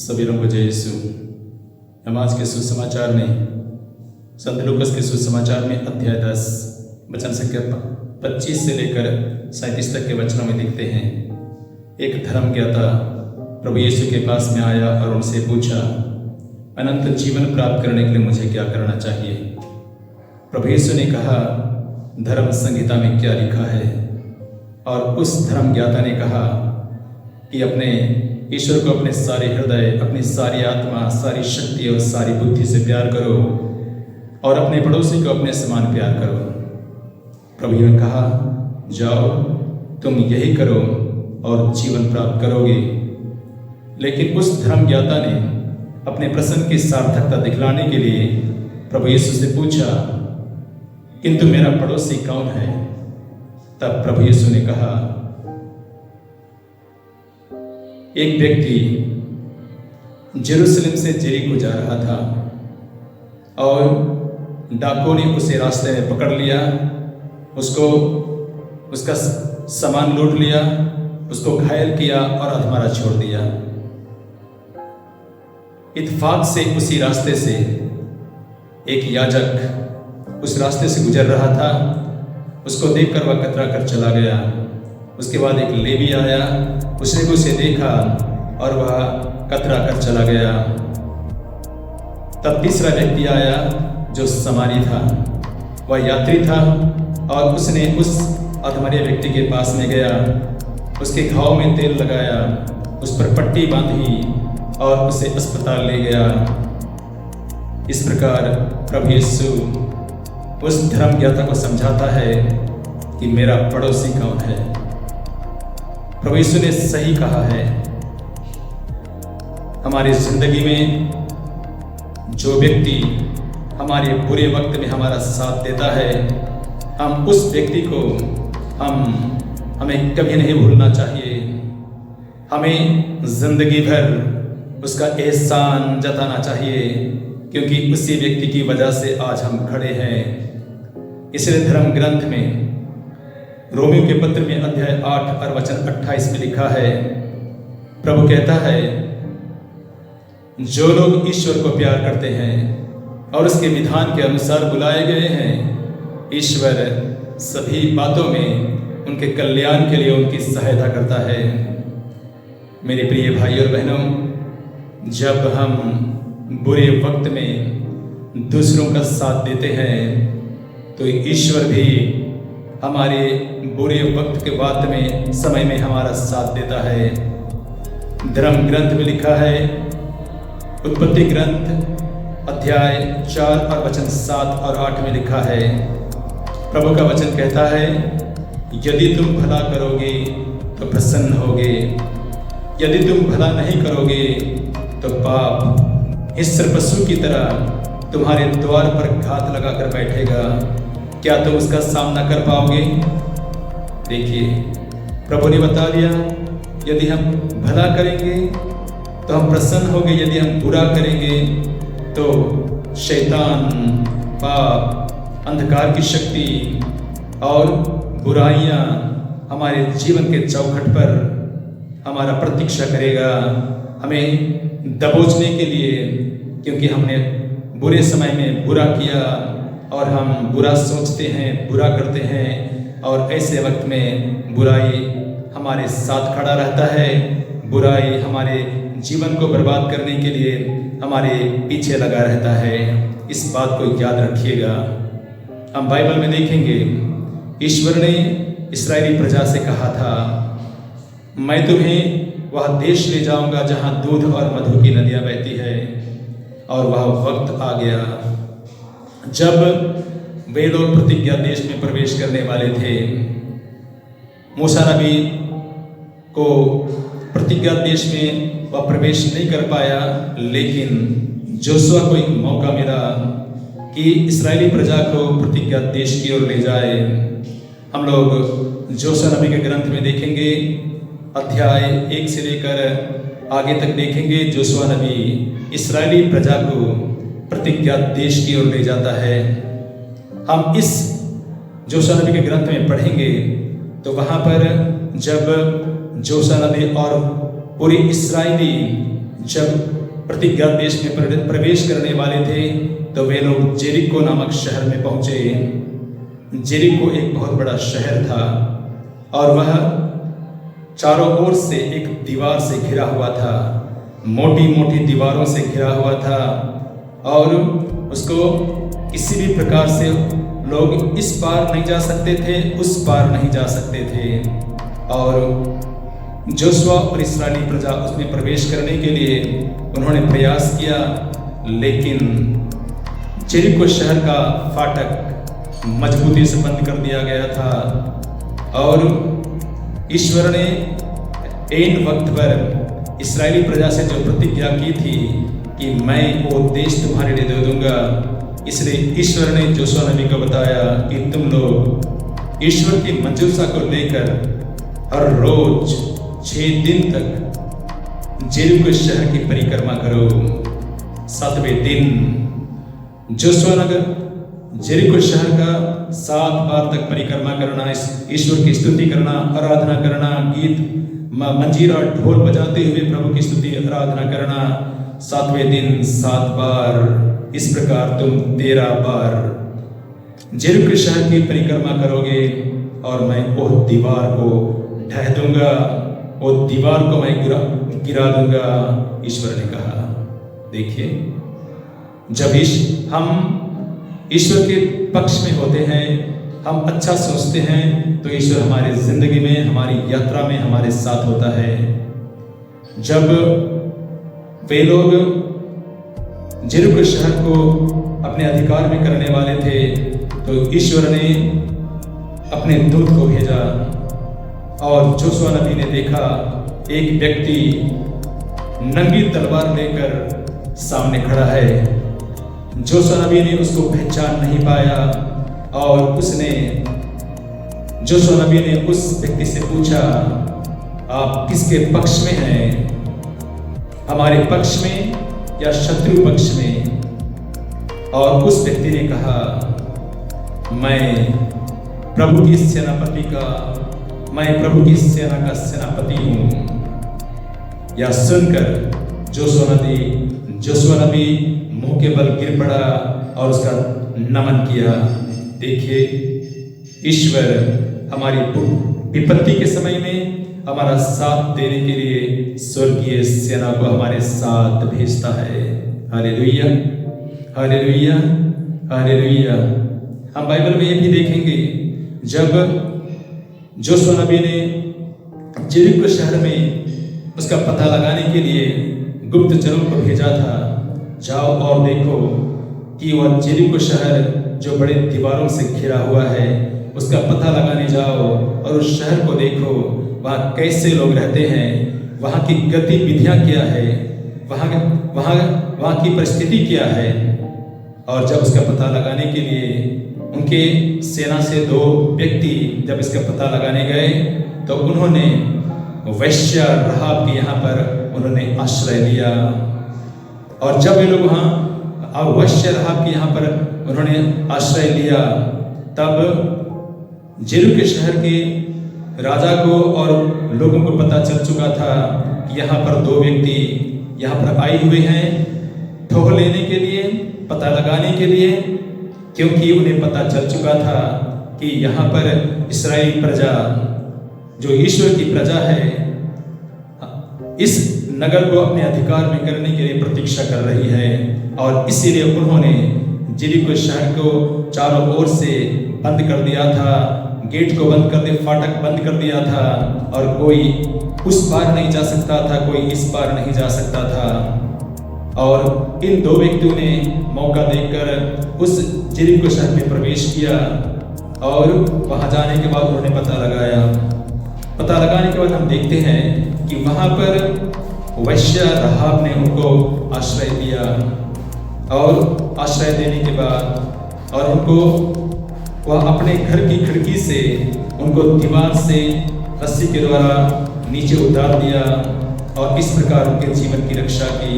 सभी लोगों को जय यीशु। हम आज के सुसमाचार में संत लूकास के सुसमाचार में अध्याय 10 वचन संख्या 25 से लेकर 37 तक के वचनों में देखते हैं। एक धर्म ज्ञाता प्रभु यीशु के पास में आया और उनसे पूछा, अनंत जीवन प्राप्त करने के लिए मुझे क्या करना चाहिए? प्रभु यीशु ने कहा, धर्म संहिता में क्या लिखा है? और उस धर्म ज्ञाता ने कहा कि अपने ईश्वर को अपने सारे हृदय, अपनी सारी आत्मा, सारी शक्ति और सारी बुद्धि से प्यार करो और अपने पड़ोसी को अपने समान प्यार करो। प्रभु ने कहा, जाओ तुम यही करो और जीवन प्राप्त करोगे। लेकिन उस धर्म ज्ञाता ने अपने प्रश्न की सार्थकता दिखलाने के लिए प्रभु यीशु से पूछा, किंतु मेरा पड़ोसी कौन है? तब प्रभु यीशु ने कहा, एक व्यक्ति जेरूशलेम से जेरिको जा रहा था और डाकुओं ने उसे रास्ते में पकड़ लिया, उसका सामान लूट लिया, उसको घायल किया और अधमरा छोड़ दिया। इत्तेफाक से उसी रास्ते से एक याजक उस रास्ते से गुजर रहा था। उसको देखकर वह कतरा कर चला गया। उसके बाद एक लेवी आया, उसने भी उसे देखा और वह कतरा कर चला गया। तब तीसरा व्यक्ति आया जो समारी था, वह यात्री था और उसने उस अधमरे व्यक्ति के पास में गया, उसके घाव में तेल लगाया, उस पर पट्टी बांधी और उसे अस्पताल ले गया। इस प्रकार प्रभु यीशु उस धर्म ज्ञाता को समझाता है कि मेरा पड़ोसी कौन है। प्रभु यीशु ने सही कहा है। हमारी जिंदगी में जो व्यक्ति हमारे बुरे वक्त में हमारा साथ देता है, हम उस व्यक्ति को हमें कभी नहीं भूलना चाहिए। हमें जिंदगी भर उसका एहसान जताना चाहिए, क्योंकि उसी व्यक्ति की वजह से आज हम खड़े हैं। इसलिए धर्म ग्रंथ में रोमियो के पत्र में अध्याय 8 और वचन 28 में लिखा है, प्रभु कहता है, जो लोग ईश्वर को प्यार करते हैं और उसके विधान के अनुसार बुलाए गए हैं, ईश्वर सभी बातों में उनके कल्याण के लिए उनकी सहायता करता है। मेरे प्रिय भाई और बहनों, जब हम बुरे वक्त में दूसरों का साथ देते हैं तो ईश्वर भी हमारे बुरे वक्त के बाद में समय में हमारा साथ देता है। धर्म ग्रंथ में लिखा है, उत्पत्ति ग्रंथ अध्याय 4 और वचन 7 और 8 में लिखा है, प्रभु का वचन कहता है, यदि तुम भला करोगे तो प्रसन्न होगे, यदि तुम भला नहीं करोगे तो पाप हिस्र पशु की तरह तुम्हारे द्वार पर घात लगाकर बैठेगा। क्या तुम उसका सामना कर पाओगे? देखिए, प्रभु ने बता दिया, यदि हम भला करेंगे तो हम प्रसन्न होंगे, यदि हम बुरा करेंगे तो शैतान, पाप, अंधकार की शक्ति और बुराइयां हमारे जीवन के चौखट पर हमारा प्रतीक्षा करेगा, हमें दबोचने के लिए, क्योंकि हमने बुरे समय में बुरा किया और हम बुरा सोचते हैं, बुरा करते हैं और ऐसे वक्त में बुराई हमारे साथ खड़ा रहता है। बुराई हमारे जीवन को बर्बाद करने के लिए हमारे पीछे लगा रहता है। इस बात को याद रखिएगा। हम बाइबल में देखेंगे, ईश्वर ने इस्राएली प्रजा से कहा था, मैं तुम्हें वह देश ले जाऊंगा जहां दूध और मधु की नदियां बहती है। और वह वक्त आ गया जब वे लोग प्रतिज्ञा देश में प्रवेश करने वाले थे। मूसा नबी को प्रतिज्ञा देश में वह प्रवेश नहीं कर पाया, लेकिन जोशुआ को एक मौका मिला कि इस्राएली प्रजा को प्रतिज्ञा देश की ओर ले जाए। हम लोग जोशुआ नबी के ग्रंथ में देखेंगे, अध्याय 1 से लेकर आगे तक देखेंगे, जोशुआ नबी इस्राएली प्रजा को प्रतिज्ञा देश की ओर ले जाता है। हम इस जोशुआ नबी के ग्रंथ में पढ़ेंगे तो वहाँ पर जब जोशुआ नबी और पूरे इस्राएली जब प्रतिज्ञा देश में प्रवेश करने वाले थे तो वे लोग जेरिको नामक शहर में पहुंचे। जेरिको एक बहुत बड़ा शहर था और वह चारों ओर से एक दीवार से घिरा हुआ था, मोटी मोटी दीवारों से घिरा हुआ था और उसको किसी भी प्रकार से लोग इस पार नहीं जा सकते थे, उस पार नहीं जा सकते थे। और जोशुआ और इस्राएली प्रजा उसमें प्रवेश करने के लिए उन्होंने प्रयास किया, लेकिन जेरिको शहर का फाटक मजबूती से बंद कर दिया गया था और ईश्वर ने ऐन वक्त पर इस्राएली प्रजा से जो प्रतिज्ञा की थी कि मैं वो देश तुम्हारे लिए दे दूंगा, इसलिए ईश्वर ने जोशुआ नबी को बताया कि तुम लोग ईश्वर की मंजूसा को लेकर हर रोज 6 दिन तक जेरिको शहर की परिक्रमा करो। 7वें दिन जोशुआ नगर जेरिको शहर का 7 बार तक परिक्रमा करना, ईश्वर की स्तुति करना, आराधना करना, गीत मंजीरा ढोल बजाते हुए प्रभु की स्तुति आराधना करना। 7वें दिन 7 बार, इस प्रकार तुम 13 बार जेरिको शहर की परिक्रमा करोगे और मैं वो दीवार को ढह दूंगा, वो दीवार को मैं गिरा दूंगा, ईश्वर ने कहा। देखिए, जब हम ईश्वर के पक्ष में होते हैं, हम अच्छा सोचते हैं तो ईश्वर हमारी जिंदगी में, हमारी यात्रा में हमारे साथ होता है। जब वे लोग जेरिको शहर को अपने अधिकार में करने वाले थे तो ईश्वर ने अपने दूत को भेजा और जोशुआ नबी ने देखा एक व्यक्ति नंगी तलवार लेकर सामने खड़ा है। जोशुआ नबी ने उसको पहचान नहीं पाया और जोशुआ नबी ने उस व्यक्ति से पूछा, आप किसके पक्ष में हैं, हमारे पक्ष में या शत्रु पक्ष में? और उस व्यक्ति ने कहा, मैं प्रभु की सेनापति का सेनापति हूं। यह सुनकर जोशुआ नबी मुंह के बल गिर पड़ा और उसका नमन किया। देखिए, ईश्वर हमारी विपत्ति के समय में हमारा साथ देने के लिए स्वर्गीय सेना को हमारे साथ भेजता है। Hallelujah, hallelujah, hallelujah. हम बाइबल में ये भी देखेंगे, जब जोशुआ नबी ने जेरिको शहर में उसका पता लगाने के लिए गुप्तचरों को भेजा था, जाओ और देखो कि वह जेरिको शहर जो बड़े दीवारों से घिरा हुआ है, उसका पता लगाने जाओ और उस शहर को देखो, वहाँ कैसे लोग रहते हैं, वहाँ की गतिविधियाँ क्या है, वहाँ की परिस्थिति क्या है। और जब उसका पता लगाने के लिए उनके सेना से 2 व्यक्ति जब इसका पता लगाने गए तो उन्होंने वैश्या रहाब के यहाँ पर उन्होंने आश्रय लिया। और जब वे लोग वहाँ वैश्या रहाब के यहाँ पर उन्होंने आश्रय लिया, तब जेरिको शहर के राजा को और लोगों को पता चल चुका था कि यहाँ पर 2 व्यक्ति यहाँ पर आए हुए हैं ठोह लेने के लिए, पता लगाने के लिए, क्योंकि उन्हें पता चल चुका था कि यहाँ पर इस्राएली प्रजा जो ईश्वर की प्रजा है, इस नगर को अपने अधिकार में करने के लिए प्रतीक्षा कर रही है। और इसीलिए उन्होंने जेरिको शहर को चारों ओर से बंद कर दिया था, गेट को बंद कर दिया, फाटक बंद कर दिया था और कोई उस पार नहीं जा सकता था, कोई इस पार नहीं जा सकता था। और इन 2 व्यक्तियों ने मौका देखकर उस जेरिको शहर में प्रवेश किया और वहां जाने के बाद उन्होंने पता लगाया। पता लगाने के बाद हम देखते हैं कि वहां पर वैश्या रहाब ने उनको आश्रय दिया और आश्रय देने के बाद और उनको वह अपने घर की खिड़की से उनको दीवार से रस्सी के द्वारा नीचे उतार दिया और इस प्रकार उनके जीवन की रक्षा की।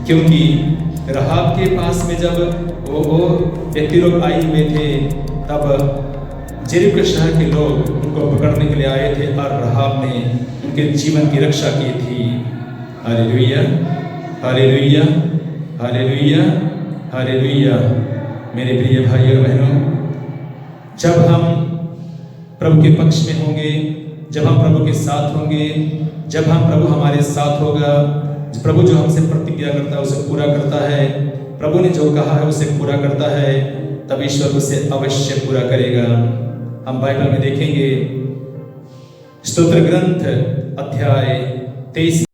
क्योंकि रहाब के पास में जब वो व्यक्ति लोग आए हुए थे, तब जेरिको शहर के लोग उनको पकड़ने के लिए आए थे और रहाब ने उनके जीवन की रक्षा की थी। Hallelujah, hallelujah, hallelujah, hallelujah. मेरे प्रिय भाई और बहनों, जब हम प्रभु के पक्ष में होंगे, जब हम प्रभु के साथ होंगे, जब हम प्रभु हमारे साथ होगा, प्रभु जो हमसे प्रतिज्ञा करता है उसे पूरा करता है, प्रभु ने जो कहा है उसे पूरा करता है, तब ईश्वर उसे अवश्य पूरा करेगा। हम बाइबल में देखेंगे स्तोत्र ग्रंथ अध्याय 23